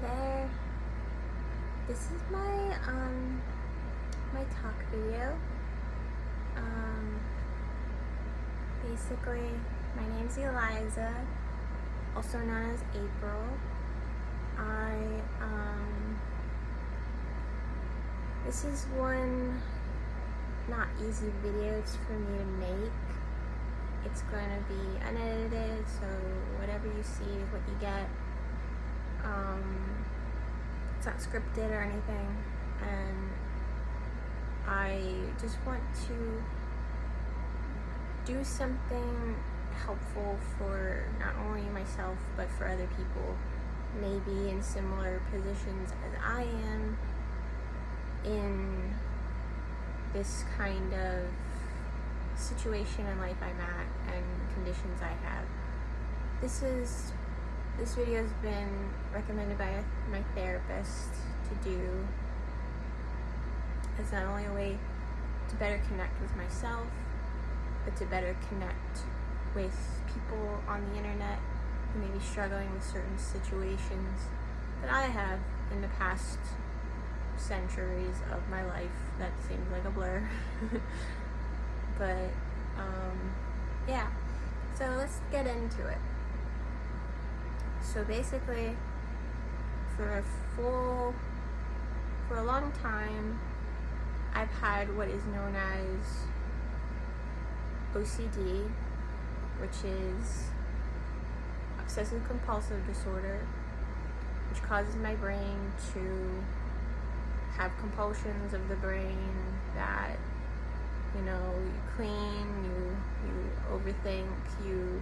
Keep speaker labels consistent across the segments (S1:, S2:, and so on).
S1: there. This is my my talk video. Basically, my name's Eliza, also known as April. This is one not easy video for me to make. It's going to be unedited, so whatever you see is what you get. It's not scripted or anything, and I just want to do something helpful for not only myself but for other people, maybe in similar positions as I am in this kind of situation in life I'm at and conditions I have. This video has been recommended by my therapist to do as not only a way to better connect with myself, but to better connect with people on the internet who may be struggling with certain situations that I have in the past centuries of my life. That seems like a blur. But yeah, so let's get into it. So basically, for a long time, I've had what is known as OCD, which is obsessive compulsive disorder, which causes my brain to have compulsions of the brain that, you clean, you overthink, you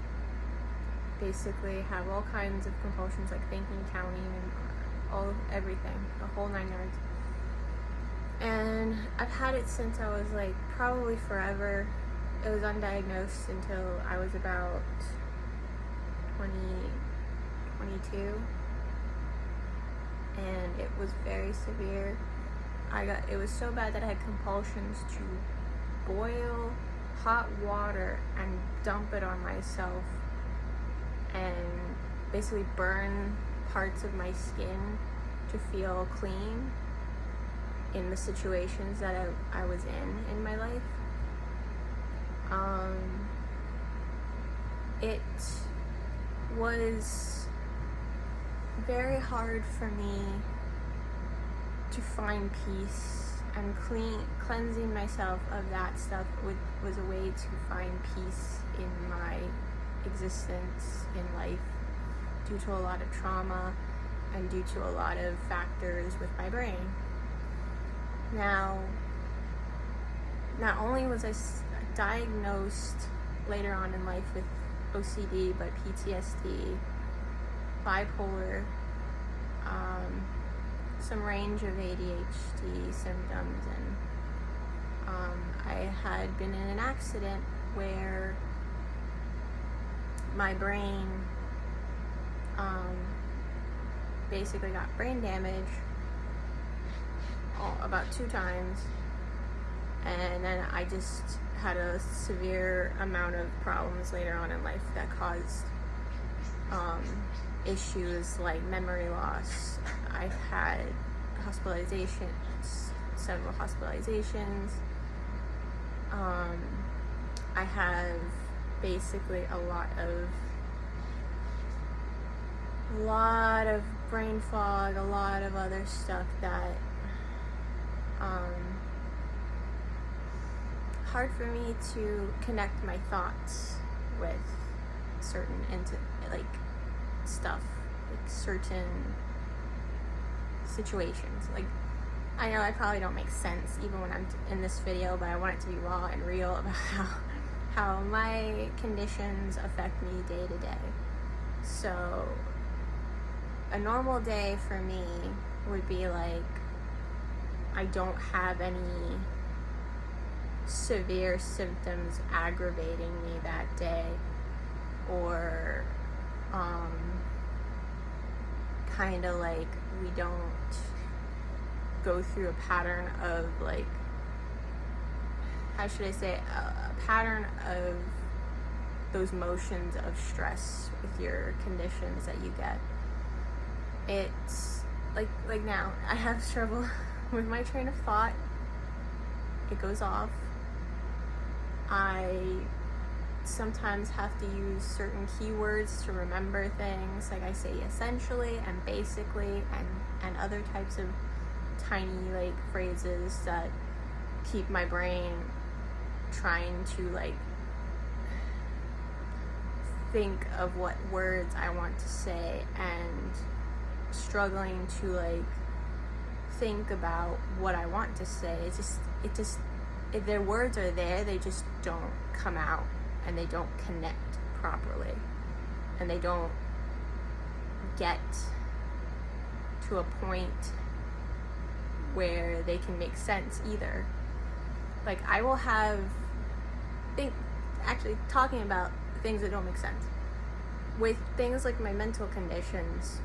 S1: basically have all kinds of compulsions like thinking, counting, and everything, the whole 9 yards. And I've had it since I was probably forever. It was undiagnosed until I was about 22, and it was very severe. It was so bad that I had compulsions to boil hot water and dump it on myself and basically burn parts of my skin to feel clean in the situations that I was in my life. It was very hard for me to find peace, and cleansing myself of that stuff was a way to find peace in my existence in life, due to a lot of trauma and due to a lot of factors with my brain. Now, not only was I diagnosed later on in life with OCD, but PTSD, bipolar, some range of ADHD symptoms, and I had been in an accident where my brain basically got brain damage about 2 times, and then I just had a severe amount of problems later on in life that caused issues like memory loss. I've had several hospitalizations. I have basically a lot of brain fog, a lot of other stuff that hard for me to connect my thoughts with certain certain situations. I know I probably don't make sense even when I'm in this video, but I want it to be raw and real about how my conditions affect me day to day. So a normal day for me would be I don't have any severe symptoms aggravating me that day, or we don't go through a pattern of how should I say, a pattern of those motions of stress with your conditions that you get. It's like now, I have trouble with my train of thought. It goes off. I sometimes have to use certain keywords to remember things, like I say essentially and basically and other types of tiny like phrases that keep my brain trying to like think of what words I want to say and struggling to like think about what I want to say. It just if their words are there, they just don't come out and they don't connect properly and they don't get to a point where they can make sense either. Like I will have actually talking about things that don't make sense. With things like my mental conditions,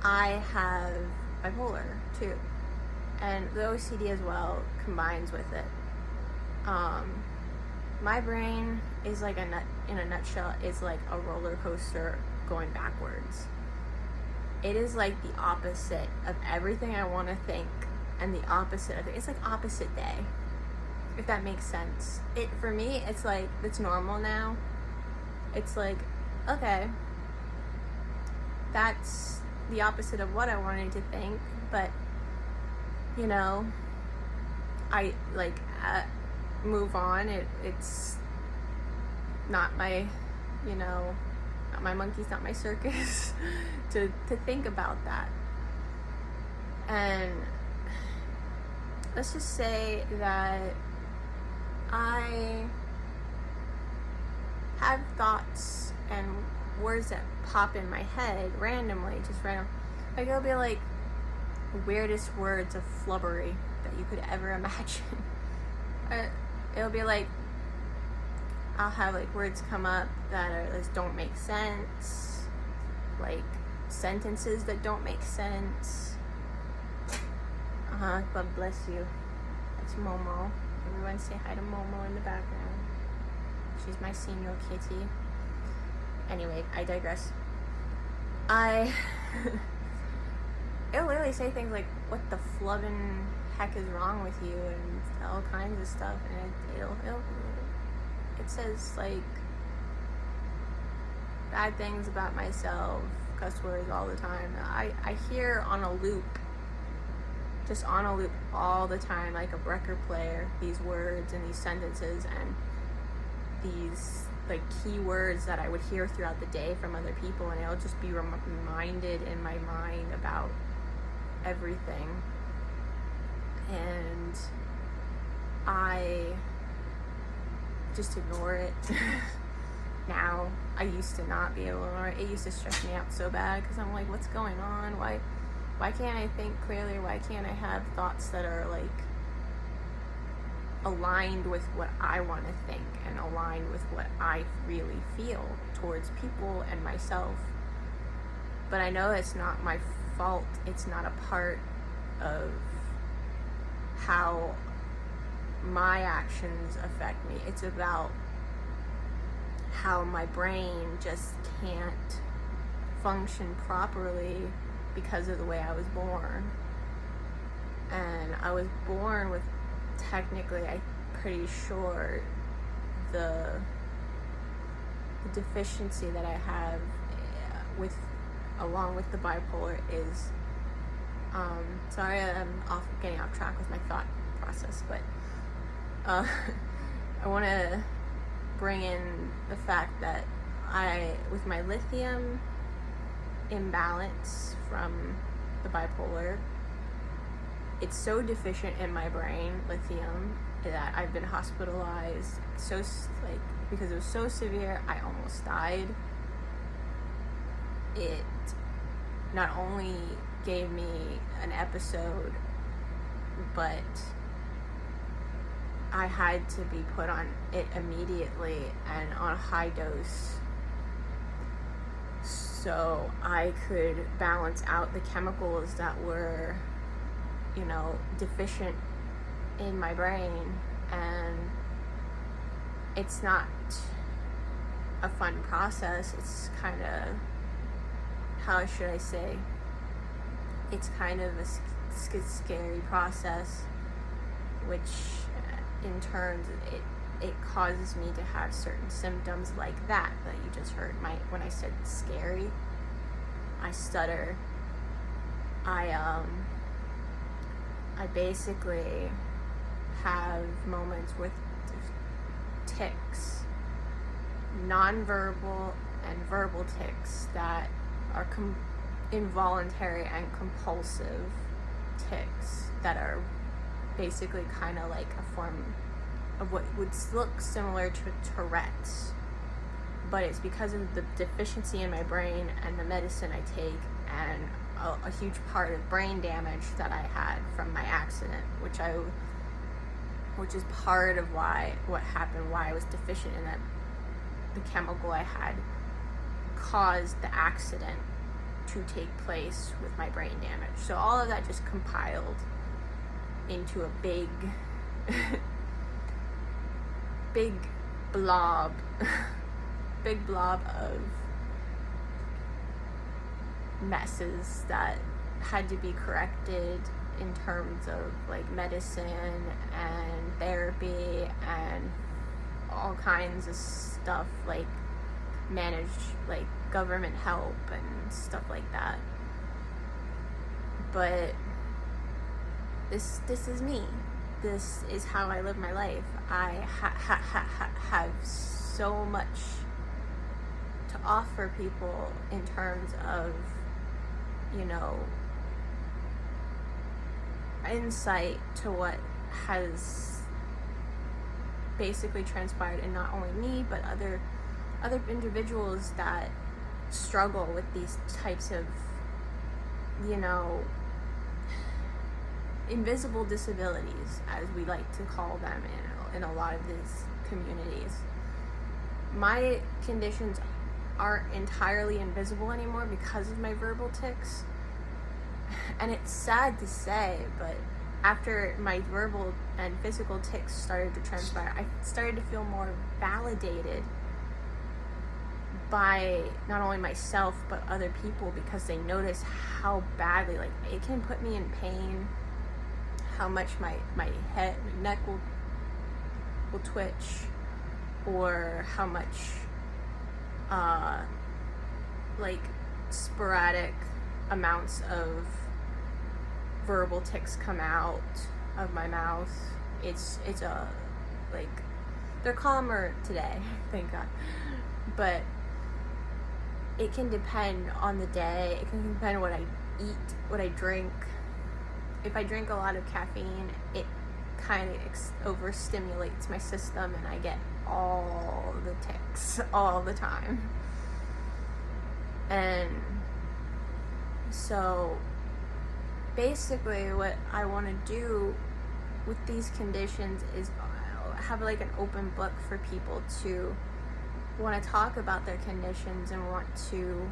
S1: I have bipolar too, and the OCD as well combines with it. My brain is like in a nutshell, is like a roller coaster going backwards. It is like the opposite of everything I want to think, and the opposite of it. It's like opposite day, if that makes sense. For me, it's like, it's normal now. It's like, okay, that's the opposite of what I wanted to think, but you know, I like move on. It's not my, not my monkeys, not my circus to think about that. And let's just say that I have thoughts and words that pop in my head randomly, just random. Like it'll be like the weirdest words of flubbery that you could ever imagine. It'll be like, I'll have like words come up that just don't make sense, like sentences that don't make sense. God bless you. That's Momo. Everyone say hi to Momo in the background. She's my senior kitty. Anyway, I digress. It'll literally say things like, what the flubbin' heck is wrong with you, and all kinds of stuff, and it says like bad things about myself, cuss words all the time. I hear on a loop, just on a loop all the time, like a record player, these words and these sentences and these like key words that I would hear throughout the day from other people, and it'll just be reminded in my mind about everything. And I just ignore it. Now, I used to not be able to ignore it. It used to stress me out so bad because I'm like, what's going on? Why can't I think clearly? Why can't I have thoughts that are like aligned with what I want to think and aligned with what I really feel towards people and myself? But I know it's not my fault. It's not a part of how my actions affect me. It's about how my brain just can't function properly because of the way I was born. And I was born with, technically, I'm pretty sure, the deficiency that I have along with the bipolar is, sorry, I'm getting off track with my thought process, but I want to bring in the fact that with my lithium imbalance from the bipolar, it's so deficient in my brain, lithium, that I've been hospitalized because it was so severe, I almost died. It not only gave me an episode, but I had to be put on it immediately and on a high dose so I could balance out the chemicals that were, deficient in my brain. And it's not a fun process. It's kind of, how should I say, it's kind of a scary process, which in turn it causes me to have certain symptoms like that you just heard. When I said scary, I stutter. I basically have moments with tics, nonverbal and verbal tics that are involuntary and compulsive tics that are basically kind of like a form of what would look similar to Tourette's, but it's because of the deficiency in my brain and the medicine I take, and a huge part of brain damage that I had from my accident, which is part of why I was deficient in that. The chemical I had caused the accident to take place with my brain damage. So all of that just compiled into a big blob of messes that had to be corrected in terms of like medicine and therapy and all kinds of stuff, like managed like government help and stuff like that. But this is me. This is how I live my life. I have so much to offer people in terms of, insight to what has basically transpired in not only me but other individuals that struggle with these types of invisible disabilities, as we like to call them in a lot of these communities. My conditions aren't entirely invisible anymore because of my verbal tics, and it's sad to say, but after my verbal and physical tics started to transpire, I started to feel more validated by not only myself but other people, because they notice how badly, like, it can put me in pain, how much my neck will twitch, or how much like sporadic amounts of verbal tics come out of my mouth. It's like, they're calmer today, thank God, but it can depend on the day. It can depend on what I eat, what I drink. If I drink a lot of caffeine, it kind of overstimulates my system and I get all the tics all the time. And so basically what I want to do with these conditions is have like an open book for people to want to talk about their conditions and want to,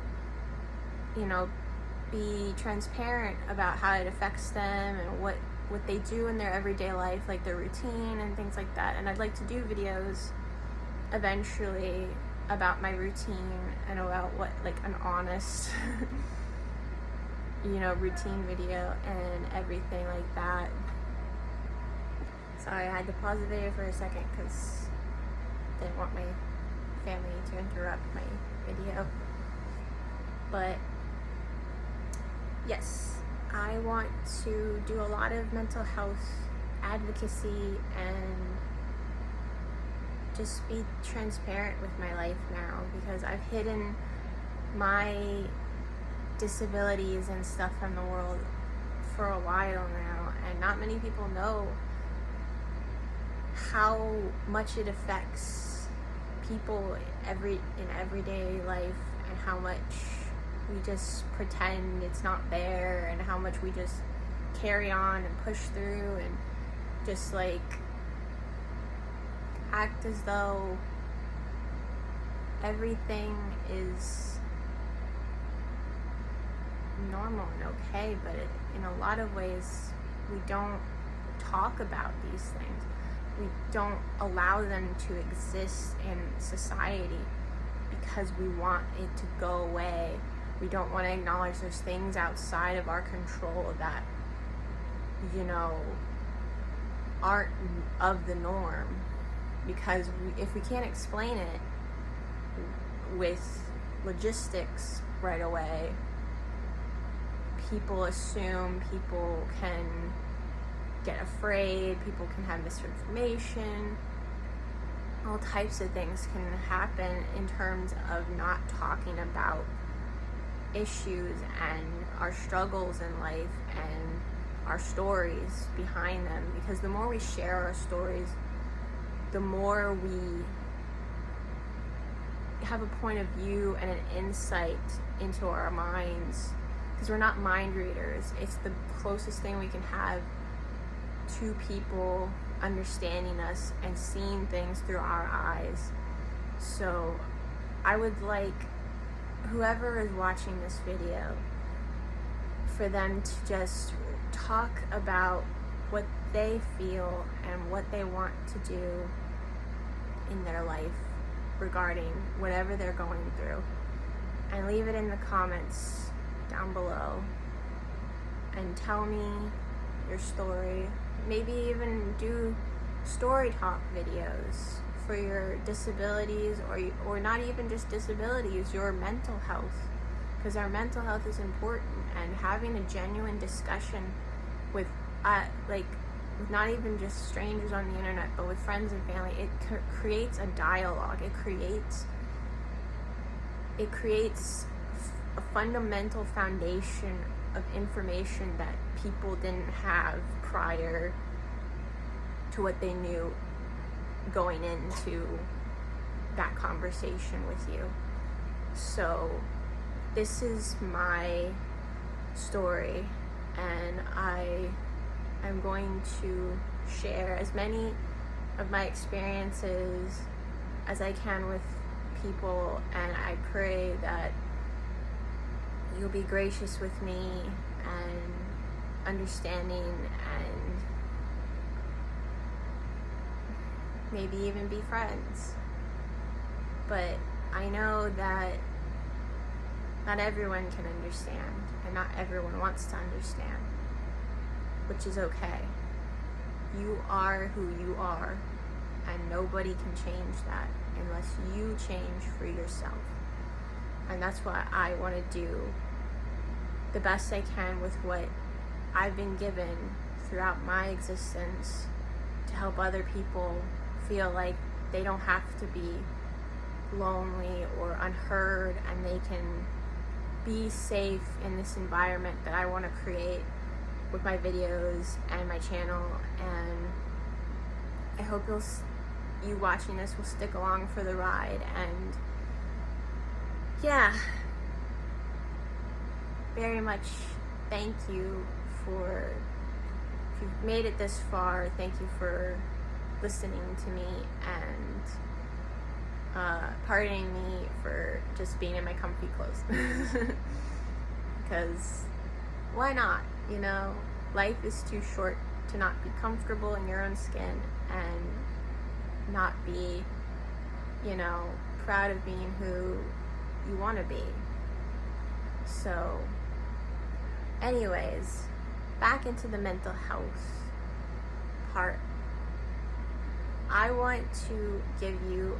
S1: be transparent about how it affects them and what they do in their everyday life, like their routine and things like that. And I'd like to do videos eventually about my routine and about what, like, an honest routine video and everything like that. Sorry, I had to pause the video for a second because I didn't want my family to interrupt my video. But yes, I want to do a lot of mental health advocacy and just be transparent with my life now, because I've hidden my disabilities and stuff from the world for a while now, and not many people know how much it affects people in everyday life, and how much we just pretend it's not there, and how much we just carry on and push through and just like act as though everything is normal and okay. But in a lot of ways, we don't talk about these things. We don't allow them to exist in society because we want it to go away, We don't want to acknowledge there's things outside of our control that, aren't of the norm. Because if we can't explain it with logistics right away, people assume, people can get afraid, people can have misinformation, all types of things can happen in terms of not talking about issues and our struggles in life and our stories behind them. Because the more we share our stories, the more we have a point of view and an insight into our minds, because we're not mind readers. It's the closest thing we can have to people understanding us and seeing things through our eyes. So I would like whoever is watching this video, for them to just talk about what they feel and what they want to do in their life regarding whatever they're going through, and leave it in the comments down below and tell me your story. Maybe even do story talk videos for your disabilities, or not even just disabilities, your mental health, because our mental health is important. And having a genuine discussion with with not even just strangers on the internet, but with friends and family, it creates a dialogue. It creates a fundamental foundation of information that people didn't have prior to what they knew going into that conversation with you. So this is my story, and I'm going to share as many of my experiences as I can with people, and I pray that you'll be gracious with me and understanding, and maybe even be friends. But I know that not everyone can understand, and not everyone wants to understand, which is okay. You are who you are, and nobody can change that unless you change for yourself. And that's what I want to do the best I can with what I've been given throughout my existence, to help other people feel like they don't have to be lonely or unheard, and they can be safe in this environment that I want to create with my videos and my channel. And I hope you watching this will stick along for the ride. And yeah, very much thank you for, if you've made it this far, thank you for listening to me, and pardoning me for just being in my comfy clothes. Because why not? Life is too short to not be comfortable in your own skin and not be, proud of being who you want to be. So anyways, back into the mental health part. I want to give you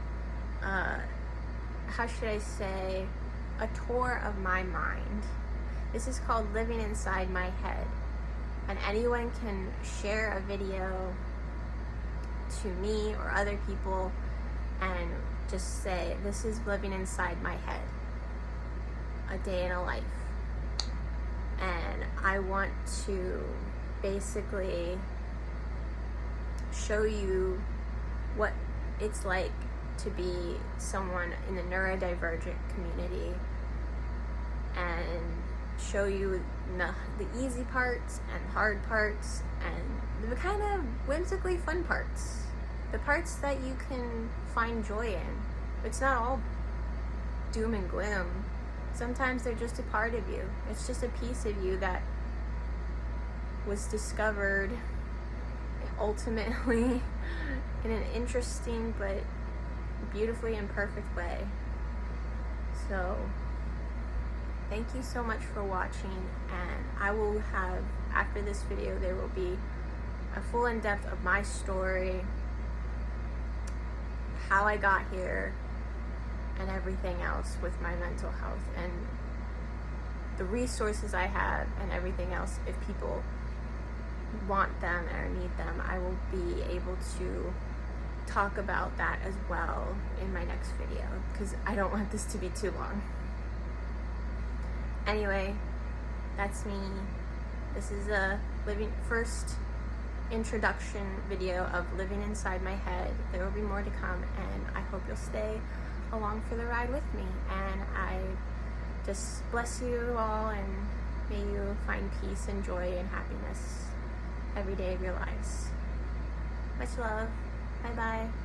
S1: how should I say, a tour of my mind. This is called Living Inside My Head, and anyone can share a video to me or other people and just say, this is living inside my head, a day in a life. And I want to basically show you what it's like to be someone in the neurodivergent community, and show you the easy parts and hard parts and the kind of whimsically fun parts, the parts that you can find joy in. It's not all doom and gloom. Sometimes they're just a part of you. It's just a piece of you that was discovered ultimately in an interesting but beautifully imperfect way. So Thank you so much for watching, and I will have, after this video, there will be a full in-depth of my story, how I got here, and everything else with my mental health, and the resources I have, and everything else. If people want them or need them, I will be able to talk about that as well in my next video, because I don't want this to be too long. Anyway, that's me. This is a first introduction video of living inside my head. There will be more to come, and I hope you'll stay along for the ride with me. And I just bless you all, and may you find peace and joy and happiness every day of your lives. Much love. Bye bye.